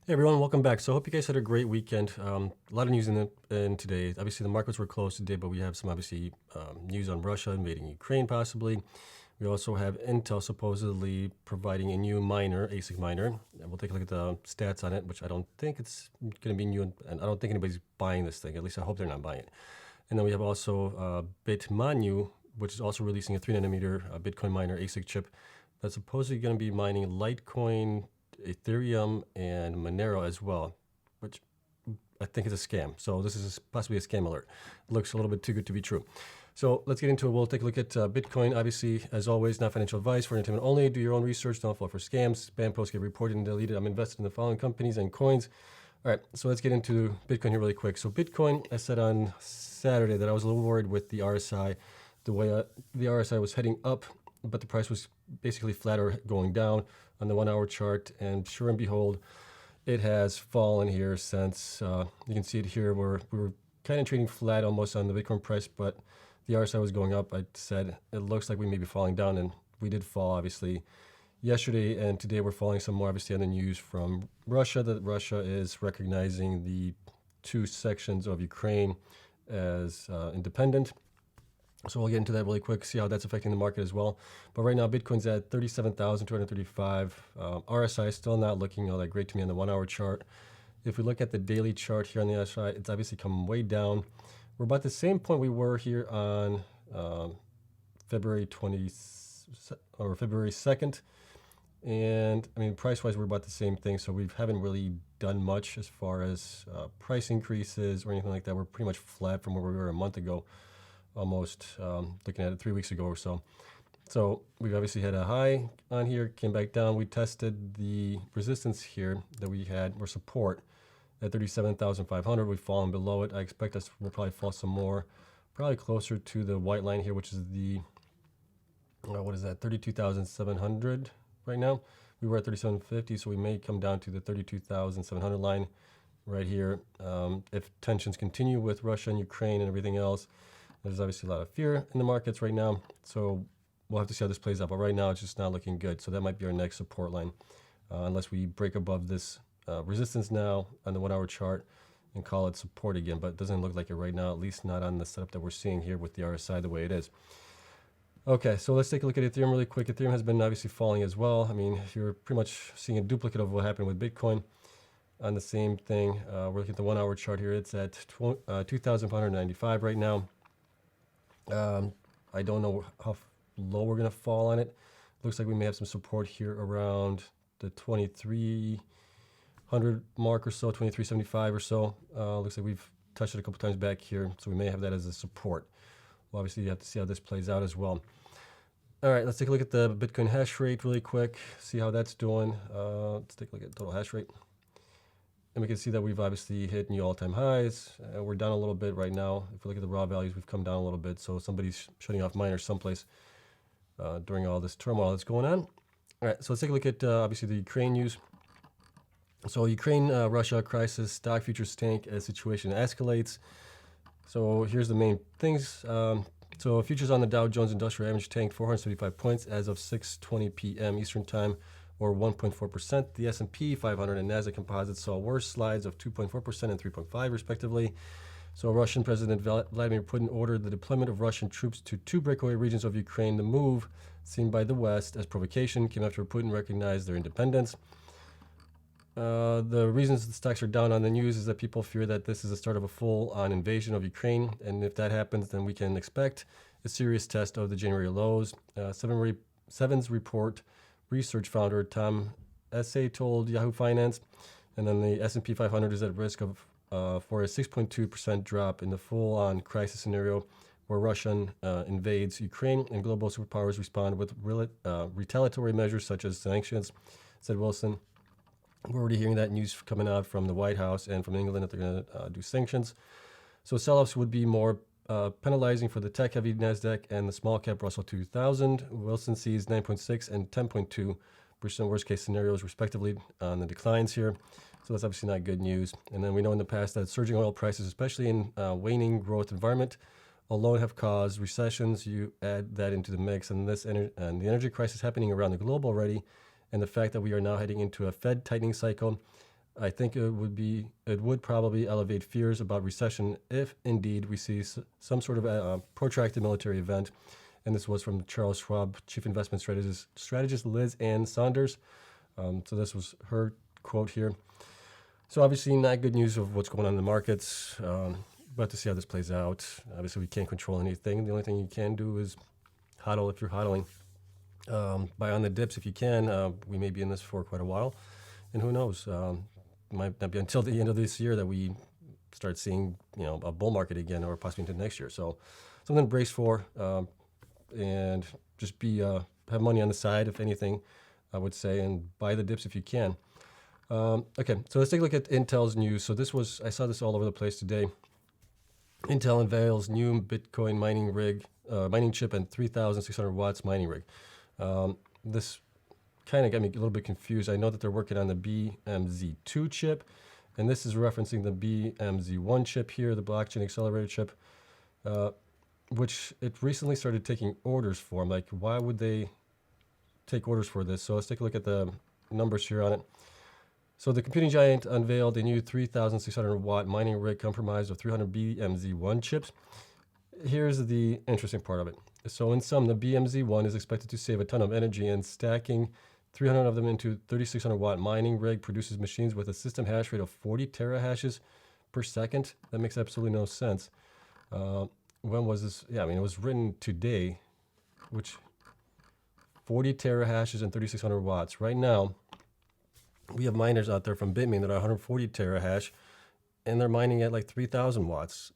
Hey everyone, welcome back. So I hope you guys had a great weekend. A lot of news in today. Obviously, the markets were closed today, but we have some obviously news on Russia invading Ukraine, possibly. We also have Intel supposedly providing a new miner, ASIC miner. And we'll take a look at the stats on it, which I don't think it's going to be new, and I don't think anybody's buying this thing. At least I hope they're not buying it. And then we have also Bitmanu, which is also releasing a 3nm Bitcoin miner ASIC chip that's supposedly going to be mining Litecoin, Ethereum, and Monero as well, which I think is a scam. So this is possibly a scam alert. It looks a little bit too good to be true. So let's get into it. We'll take a look at Bitcoin. Obviously, as always, not financial advice, for entertainment only. Do your own research. Don't fall for scams. Spam posts get reported and deleted. I'm invested in the following companies and coins. All right, so let's get into Bitcoin here really quick. So Bitcoin, I said on Saturday that I was a little worried with the RSI, the way the RSI was heading up, but the price was basically flat or going down on the 1 hour chart. And sure and behold, it has fallen here since, you can see it here where we were kind of trading flat almost on the Bitcoin price, but the RSI was going up. I said it looks like we may be falling down, and we did fall obviously yesterday, and today we're falling some more obviously on the news from Russia that Russia is recognizing the two sections of Ukraine as independent. So we'll get into that really quick, see how that's affecting the market as well. But right now, Bitcoin's at 37,235. RSI is still not looking all that great to me on the 1 hour chart. If we look at the daily chart here on the RSI, it's obviously come way down. We're about the same point we were here on February 2nd. And I mean, price-wise, we're about the same thing. So we haven't really done much as far as price increases or anything like that. We're pretty much flat from where we were a month ago, almost looking at it 3 weeks ago or so. So we've obviously had a high on here, came back down. We tested the resistance here that we had, or support, at 37,500. We've fallen below it. I expect us will probably fall some more, probably closer to the white line here, which is the, what is that, 32,700 right now. We were at 3750, so we may come down to the 32,700 line right here. If tensions continue with Russia and Ukraine and everything else, there's obviously a lot of fear in the markets right now, so we'll have to see how this plays out. But right now, it's just not looking good. So that might be our next support line, unless we break above this resistance now on the 1 hour chart and call it support again. But it doesn't look like it right now, at least not on the setup that we're seeing here with the RSI the way it is. Okay, so let's take a look at Ethereum really quick. Ethereum has been obviously falling as well. I mean, you're pretty much seeing a duplicate of what happened with Bitcoin on the same thing. We're looking at the 1 hour chart here. It's at 2,595 right now. I don't know how low we're going to fall on it. Looks like we may have some support here around the 2,300 mark or so, 2,375 or so. Looks like we've touched it a couple times back here, so we may have that as a support. Well, obviously, you have to see how this plays out as well. All right, let's take a look at the Bitcoin hash rate really quick, see how that's doing. Let's take a look at total hash rate. And we can see that we've obviously hit new all-time highs. We're down a little bit right now. If we look at the raw values, we've come down a little bit. So somebody's shutting off miners someplace during all this turmoil that's going on. All right, so let's take a look at obviously the Ukraine news. So Ukraine-Russia crisis, stock futures tank as situation escalates. So here's the main things. So futures on the Dow Jones Industrial Average tanked 475 points as of 6:20 p.m. Eastern Time, or 1.4%. The S&P 500 and Nasdaq Composite saw worse slides of 2.4% and 3.5% respectively. So Russian President Vladimir Putin ordered the deployment of Russian troops to 2 breakaway regions of Ukraine. The move, seen by the West as provocation, came after Putin recognized their independence. The reasons the stocks are down on the news is that people fear that this is the start of a full-on invasion of Ukraine, and if that happens, then we can expect a serious test of the January lows. Seven's report research founder Tom Essay told Yahoo Finance, and then the S&P 500 is at risk of for a 6.2% drop in the full-on crisis scenario where Russia invades Ukraine and global superpowers respond with retaliatory measures such as sanctions, said Wilson. We're already hearing that news coming out from the White House and from England that they're going to do sanctions. So sell-offs would be more penalizing for the tech-heavy NASDAQ and the small-cap Russell 2000. Wilson sees 9.6 and 10.2% worst-case scenarios, respectively, on the declines here. So that's obviously not good news. And then we know in the past that surging oil prices, especially in waning growth environment, alone have caused recessions. You add that into the mix, and the energy crisis happening around the globe already, and the fact that we are now heading into a Fed tightening cycle, I think it would probably elevate fears about recession if indeed we see some sort of a protracted military event. And this was from Charles Schwab, Chief Investment Strategist Liz Ann Saunders. So this was her quote here. So obviously not good news of what's going on in the markets, but to see how this plays out. Obviously we can't control anything. The only thing you can do is hodl if you're hodling. Buy on the dips if you can. We may be in this for quite a while. And who knows? Might not be until the end of this year that we start seeing, a bull market again, or possibly into next year. So something to brace for, and just have money on the side, if anything, I would say, and buy the dips if you can. Okay, so let's take a look at Intel's news. So I saw this all over the place today. Intel unveils new Bitcoin mining chip and 3,600 watts mining rig. This kind of got me a little bit confused. I know that they're working on the BMZ2 chip, and this is referencing the BMZ1 chip here, the blockchain accelerator chip, which it recently started taking orders for. I'm like, why would they take orders for this? So let's take a look at the numbers here on it. So the computing giant unveiled a new 3,600 watt mining rig comprised of 300 BMZ1 chips. Here's the interesting part of it. So in sum, the BMZ1 is expected to save a ton of energy, and stacking 300 of them into 3,600 watt mining rig produces machines with a system hash rate of 40 terahashes per second. That makes absolutely no sense. When was this? Yeah, it was written today, which 40 terahashes and 3,600 watts. Right now, we have miners out there from Bitmain that are 140 terahash, and they're mining at like 3,000 watts.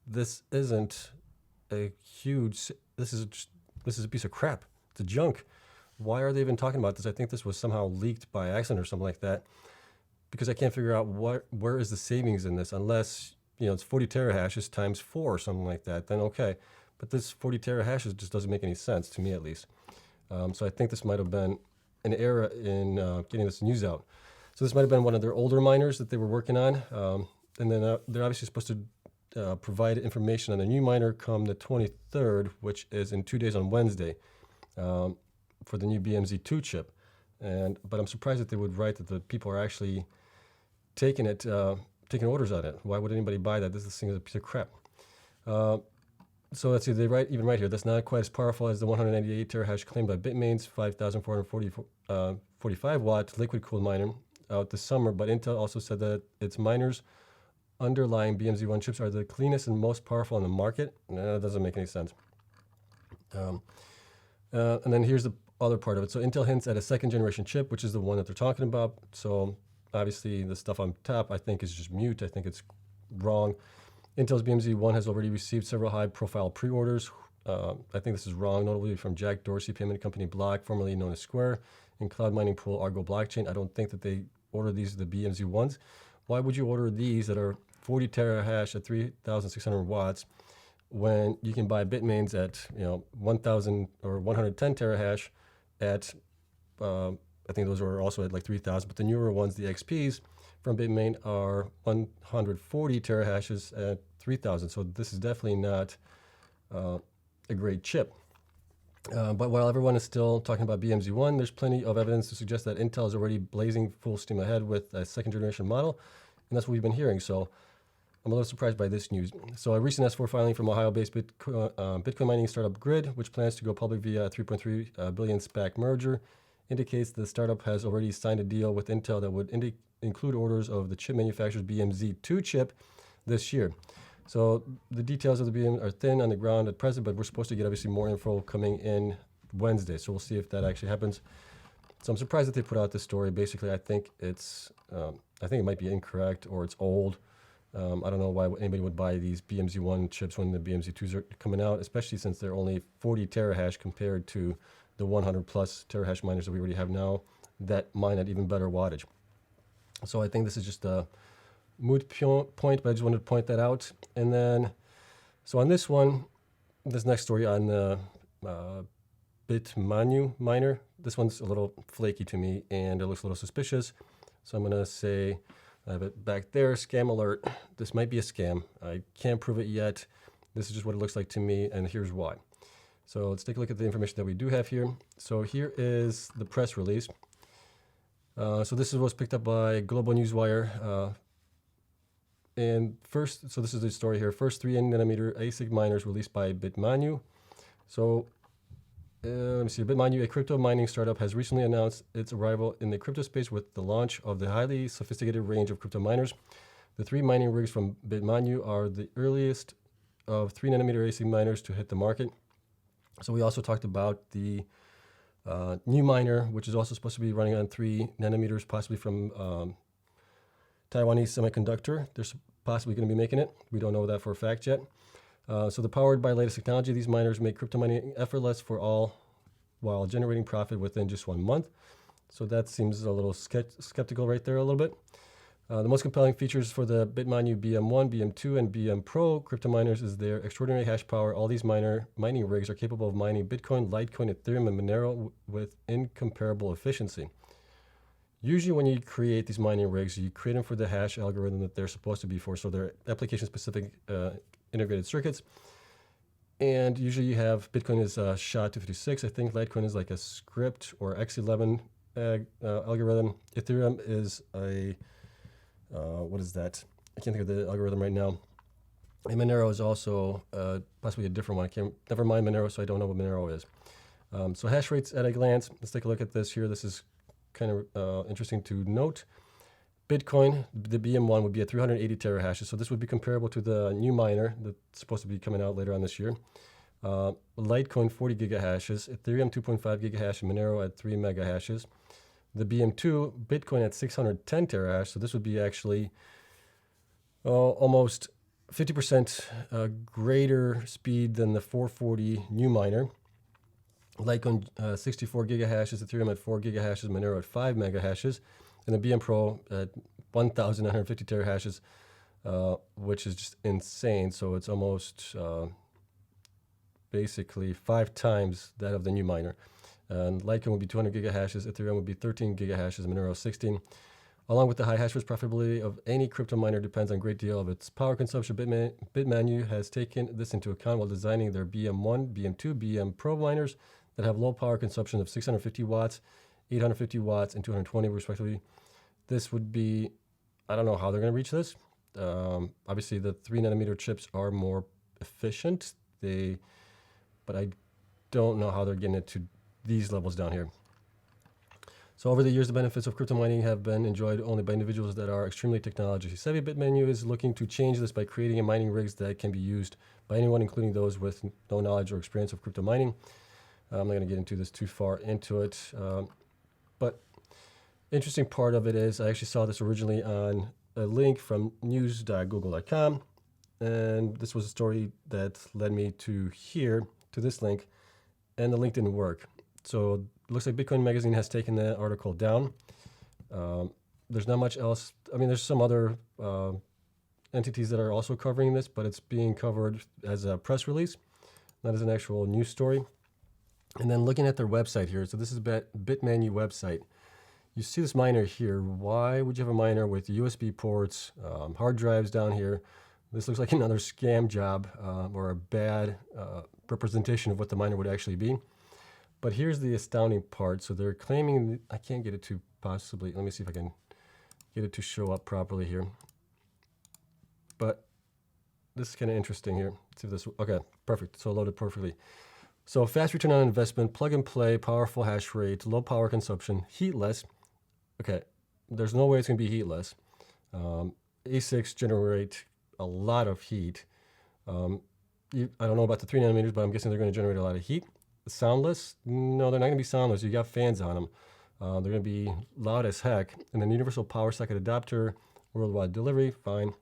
This isn't a huge. This is a piece of crap. It's a junk. Why are they even talking about this? I think this was somehow leaked by accident or something like that, because I can't figure out where is the savings in this, unless it's 40 terahashes times 4 or something like that. Then okay, but this 40 terahashes just doesn't make any sense to me, at least. So I think this might have been an error in getting this news out. So this might have been one of their older miners that they were working on, and then they're obviously supposed to provide information on the new miner come the 23rd, which is in 2 days on Wednesday, for the new BMZ2 chip. But I'm surprised that they would write that the people are actually taking orders on it. Why would anybody buy that? This thing is a piece of crap. So let's see, they write here, that's not quite as powerful as the 198 terahash claimed by Bitmain's 5,445 watt liquid cooled miner out this summer, but Intel also said that its miners underlying BMZ1 chips are the cleanest and most powerful on the market. No, that doesn't make any sense. And then here's the other part of it. So Intel hints at a second generation chip, which is the one that they're talking about. So obviously the stuff on top I think is just mute. I think it's wrong. Intel's BMZ1 has already received several high profile pre-orders. I think this is wrong, notably from Jack Dorsey payment company Block, formerly known as Square, and cloud mining pool Argo Blockchain. I don't think that they order these, the BMZ1s. Why would you order these that are 40 terahash at 3,600 watts when you can buy Bitmains at 1,000 or 110 terahash at I think those are also at like 3,000, but the newer ones, the XPs from Bitmain, are 140 terahashes at 3,000. So this is definitely not a great chip. But while everyone is still talking about BMZ1, there's plenty of evidence to suggest that Intel is already blazing full steam ahead with a second generation model, and that's what we've been hearing. So I'm a little surprised by this news. So a recent S4 filing from Ohio-based Bitcoin mining startup Grid, which plans to go public via a $3.3 billion SPAC merger, indicates the startup has already signed a deal with Intel that would include orders of the chip manufacturer's BMZ2 chip this year. So the details of the BM are thin on the ground at present, but we're supposed to get obviously more info coming in Wednesday. So we'll see if that actually happens. So I'm surprised that they put out this story. Basically, I think it might be incorrect or it's old. I don't know why anybody would buy these BMZ1 chips when the BMZ2s are coming out, especially since they're only 40 terahash compared to the 100 plus terahash miners that we already have now that mine at even better wattage. So I think this is just a moot point, but I just wanted to point that out. And then, so on this one, this next story on the Bitmanu miner, this one's a little flaky to me and it looks a little suspicious. So I'm going to say, I have it back there, scam alert. This might be a scam. I can't prove it yet. This is just what it looks like to me, and here's why. So let's take a look at the information that we do have here. So here is the press release. So this was picked up by Global Newswire. And first, so this is the story here. First 3nm ASIC miners released by Bitmanu. So let me see. Bitmanu, a crypto mining startup, has recently announced its arrival in the crypto space with the launch of the highly sophisticated range of crypto miners. The 3 mining rigs from Bitmanu are the earliest of 3nm ASIC miners to hit the market. So we also talked about the new miner, which is also supposed to be running on 3nm, possibly from Taiwanese Semiconductor. They're possibly going to be making it. We don't know that for a fact yet. So they're powered by latest technology. These miners make crypto mining effortless for all while generating profit within just 1 month. So that seems a little skeptical right there a little bit. The most compelling features for the Bitmanu BM1, BM2, and BM Pro crypto miners is their extraordinary hash power. All these mining rigs are capable of mining Bitcoin, Litecoin, Ethereum, and Monero with incomparable efficiency. Usually when you create these mining rigs, you create them for the hash algorithm that they're supposed to be for. So they're application-specific integrated circuits. And usually you have Bitcoin is SHA-256. I think Litecoin is like a script or X11 algorithm. Ethereum is a what is that? I can't think of the algorithm right now. And Monero is also possibly a different one. Never mind Monero, so I don't know what Monero is. So hash rates at a glance. Let's take a look at this here. This is kind of interesting to note. Bitcoin, the BM1 would be at 380 terahashes. So this would be comparable to the new miner that's supposed to be coming out later on this year. Litecoin, 40 gigahashes. Ethereum, 2.5 gigahash. And Monero at 3 megahashes. The BM2, Bitcoin at 610 terahash. So this would be actually almost 50% greater speed than the 440 new miner. Litecoin 64 gigahashes, Ethereum at 4 gigahashes, Monero at 5 megahashes, and the BM Pro at 1,950 terahashes, which is just insane. So it's almost basically 5 times that of the new miner. And Litecoin would be 200 gigahashes, Ethereum would be 13 gigahashes, Monero 16. Along with the high hash rate, profitability of any crypto miner depends on a great deal of its power consumption. Bitmanu has taken this into account while designing their BM1, BM2, BM Pro miners that have low power consumption of 650 watts, 850 watts, and 220 respectively. This would be, I don't know how they're going to reach this. Obviously, the 3nm chips are more efficient, but I don't know how they're getting it to these levels down here. So over the years, the benefits of crypto mining have been enjoyed only by individuals that are extremely technology savvy. Bitmanu is looking to change this by creating a mining rigs that can be used by anyone, including those with no knowledge or experience of crypto mining. I'm not going to get into this too far into it, but interesting part of it is I actually saw this originally on a link from news.google.com, and this was a story that led me to here, to this link, and the link didn't work. So it looks like Bitcoin Magazine has taken the article down. There's not much else. I mean, there's some other entities that are also covering this, but it's being covered as a press release, not as an actual news story. And then looking at their website here, so this is Bitmanu website. You see this miner here. Why would you have a miner with USB ports, hard drives down here? This looks like another scam job or a bad representation of what the miner would actually be. But here's the astounding part. So they're claiming, I can't get it to possibly, let me see if I can get it to show up properly here. But this is kind of interesting here. Let's see if this, okay, perfect. So loaded perfectly. So fast return on investment, plug and play, powerful hash rate, low power consumption, heatless. Okay, there's no way it's going to be heatless. ASICs generate a lot of heat. I don't know about the 3nm, but I'm guessing they're going to generate a lot of heat. Soundless? No, they're not going to be soundless. You got fans on them. They're going to be loud as heck. And then universal power socket adapter, worldwide delivery, fine.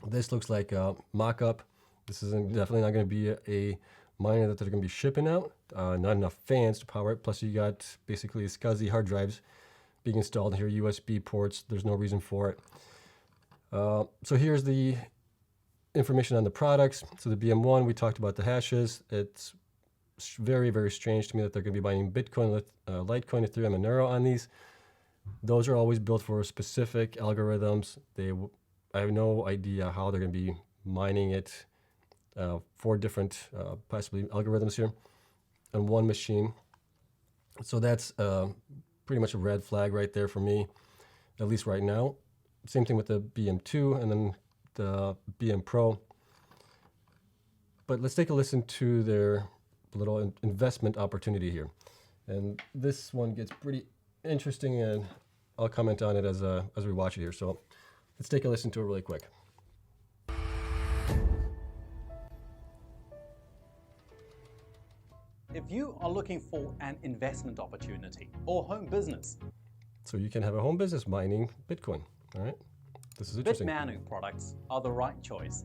This looks like a mock-up. This is definitely not going to be a miner that they're going to be shipping out. Not enough fans to power it. Plus you got basically SCSI hard drives being installed here, USB ports. There's no reason for it. So here's the information on the products. So the BM1, we talked about the hashes. It's very, very strange to me that they're going to be mining Bitcoin, Litecoin, Ethereum, and Monero on these. Those are always built for specific algorithms. I have no idea how they're going to be mining it. 4 different possibly algorithms here on one machine. So that's pretty much a red flag right there for me, at least right now. Same thing with the BM2 and then the BM Pro. But let's take a listen to their little investment opportunity here. And this one gets pretty interesting, and I'll comment on it as we watch it here. So let's take a listen to it really quick. If you are looking for an investment opportunity or home business, so you can have a home business mining Bitcoin. All right, this is interesting. Bitmanu products are the right choice.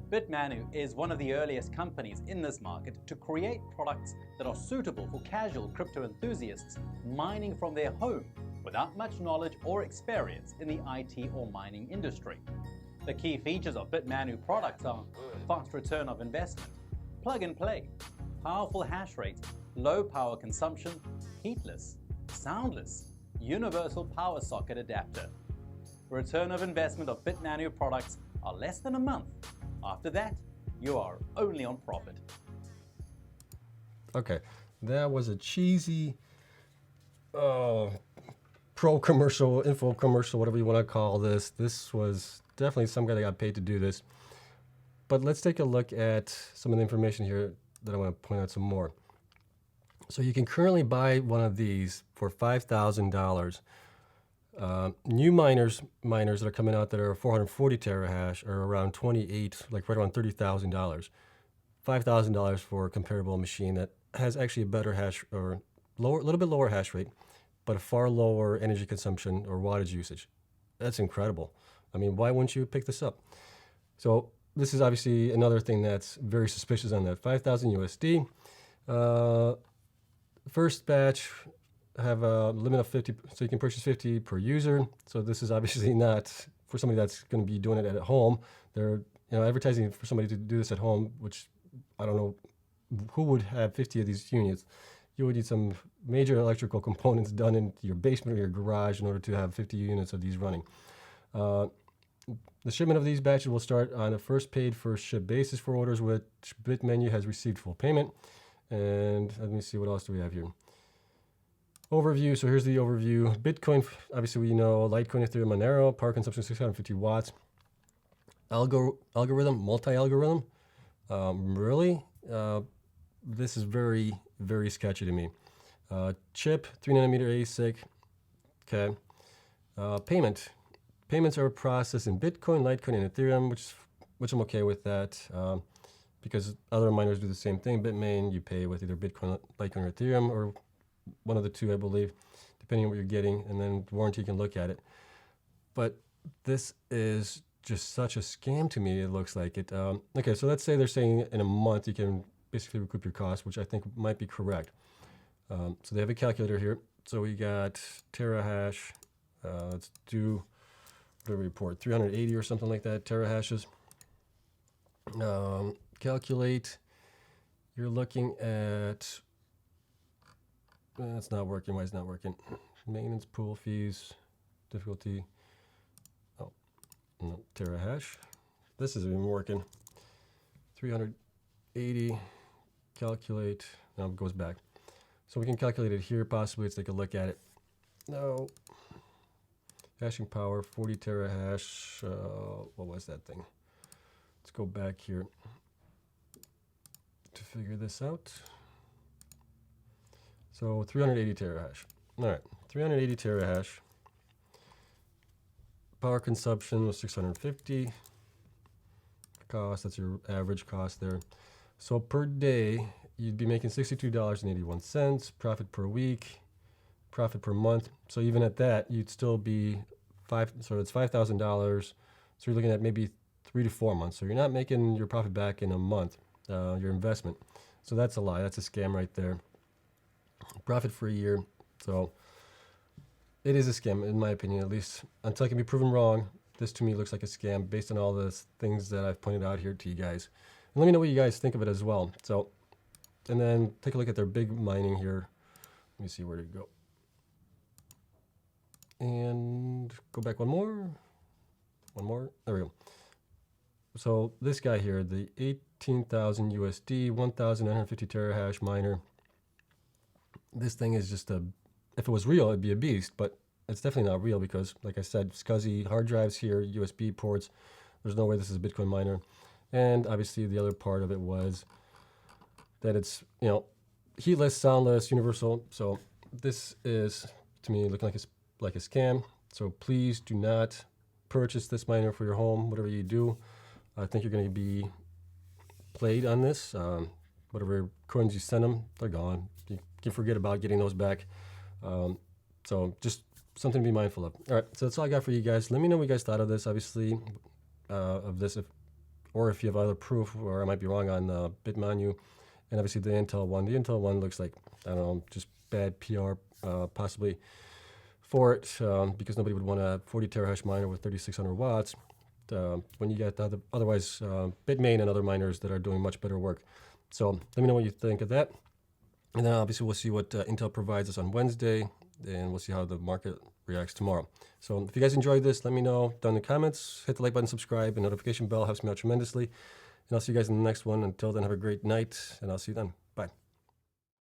Bitmanu is one of the earliest companies in this market to create products that are suitable for casual crypto enthusiasts mining from their home without much knowledge or experience in the IT or mining industry. The key features of Bitmanu products are fast return of investment, plug and play, powerful hash rate, low power consumption, heatless, soundless, universal power socket adapter. Return of investment of Bitmanu products are less than a month. After that, you are only on profit. Okay, that was a cheesy pro commercial, info commercial, whatever you want to call this. This was definitely some guy that got paid to do this. But let's take a look at some of the information here that I want to point out some more. So you can currently buy one of these for $5,000. New miners that are coming out that are 440 terahash are around 28, like right around $30,000. $5,000 for a comparable machine that has actually a better hash or lower, a little bit lower hash rate, but a far lower energy consumption or wattage usage. That's incredible. I mean, why wouldn't you pick this up? So this is obviously another thing that's very suspicious on that. 5,000 USD. First batch have a limit of 50, so you can purchase 50 per user. So this is obviously not for somebody that's going to be doing it at home. They're advertising for somebody to do this at home, which I don't know who would have 50 of these units. You would need some major electrical components done in your basement or your garage in order to have 50 units of these running. The shipment of these batches will start on a first paid first ship basis for orders which Bitmanu has received full payment. And let me see, what else do we have here? Overview. So here's the overview. Bitcoin, obviously we know, Litecoin, Ethereum, Monero, power consumption 650 watts. Algorithm, multi-algorithm. Really? This is very, very sketchy to me. Chip, 3nm ASIC. Okay. Payment. Payments are processed in Bitcoin, Litecoin, and Ethereum, which I'm okay with that, because other miners do the same thing. Bitmain, you pay with either Bitcoin, Litecoin, or Ethereum, or one of the two, I believe, depending on what you're getting, and then warranty, you can look at it. But this is just such a scam to me, it looks like it. Okay, so let's say they're saying in a month you can basically recoup your costs, which I think might be correct. So they have a calculator here. So we got terahash. Let's do the report, 380 or something like that, terahashes. Calculate. You're looking at, it's not working. Why is it not working? Maintenance, pool fees, difficulty. Oh, no, terahash. This isn't even working. 380, calculate. Now it goes back. So we can calculate it here possibly. Let's take a look at it. No. Hashing power, 40 terahash. What was that thing? Let's go back here to figure this out. So 380 terahash. All right, 380 terahash. Power consumption was 650. Cost, that's your average cost there. So per day, you'd be making $62.81. Profit per week, profit per month. So even at that, you'd still be so it's $5,000. So you're looking at maybe 3 to 4 months. So you're not making your profit back in a month, your investment. So that's a lie. That's a scam right there. Profit for a year. So it is a scam, in my opinion, at least until I can be proven wrong. This to me looks like a scam based on all the things that I've pointed out here to you guys. And let me know what you guys think of it as well. So, and then take a look at their big mining here. Let me see where to go. And go back one more. There we go. So this guy here, the 18,000 USD, 1,950 terahash miner. This thing is just a if it was real, it'd be a beast, but it's definitely not real because, like I said, SCSI hard drives here, USB ports. There's no way this is a Bitcoin miner. And obviously the other part of it was that it's, heatless, soundless, universal. So this is, to me, looking like a scam. So please do not purchase this miner for your home, whatever you do. I think you're going to be played on this. Whatever coins you send them, they're gone. You can forget about getting those back. So just something to be mindful of. All right, so that's all I got for you guys. Let me know what you guys thought of this, obviously, of this, or if you have other proof, or I might be wrong on Bitmanu, and obviously the Intel one. The Intel one looks like, I don't know, just bad PR possibly for it, because nobody would want a 40 terahash miner with 3,600 watts when you get otherwise Bitmain and other miners that are doing much better work. So let me know what you think of that. And then obviously we'll see what Intel provides us on Wednesday, and we'll see how the market reacts tomorrow. So if you guys enjoyed this, let me know down in the comments. Hit the like button, subscribe, and notification bell helps me out tremendously. And I'll see you guys in the next one. Until then, have a great night, and I'll see you then. Bye.